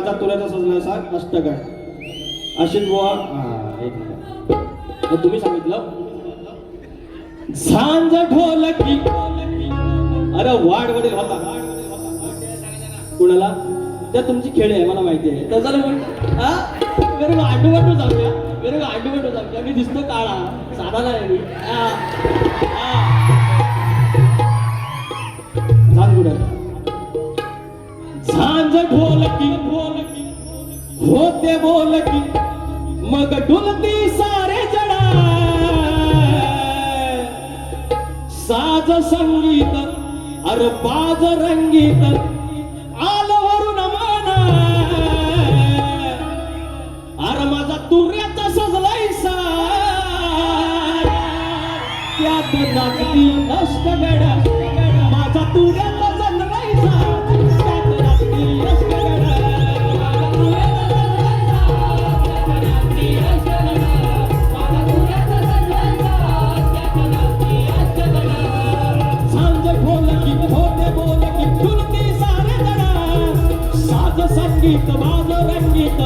दगडाचा तुल्याचा सजला असा अष्टगड अशी बुवा एक मिनिट. मग तुम्ही सांगितलं झांज ढोलकी. अरे वाढ वडील होता कुणाला त्या तुमची खेळ आहे मला माहिती आहे तसं म्हणतो आडूबाटू जाऊया आडूबाटू जाऊया मी दिसतो काळा साधा नाही मी झांज ढोलकी होते बोलकी मग डुलती सारे जडा साज संगीत अर बाज रंगीत आलं वरून मन अर माझा तुर्याचा सजलाय त्यात नाचती नष्ट गडा माझा तुर्याचा सजलाय त्यात नाचती नष्ट संगीत बाज रंगीत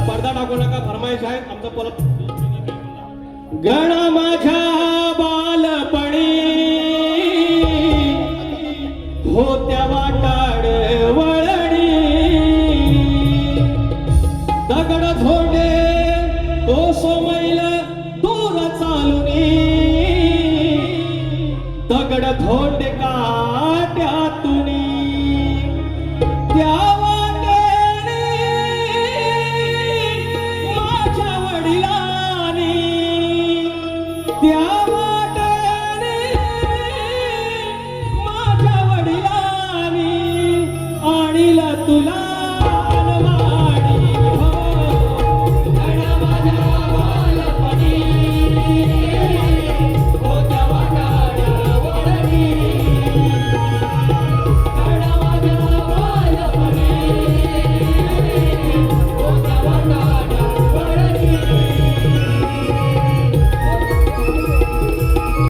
पडदा टाकू नका फरमाईश आहे आमचा परत गणा माझ्या बालपणी होत्या वाटाड वळणी दगड धोंडे कोसो मैल दूर चालुनी दगड धोंडे काट्यातुनी त्या त्या वाटेने माझ्या वडिलांनी आणीला तुला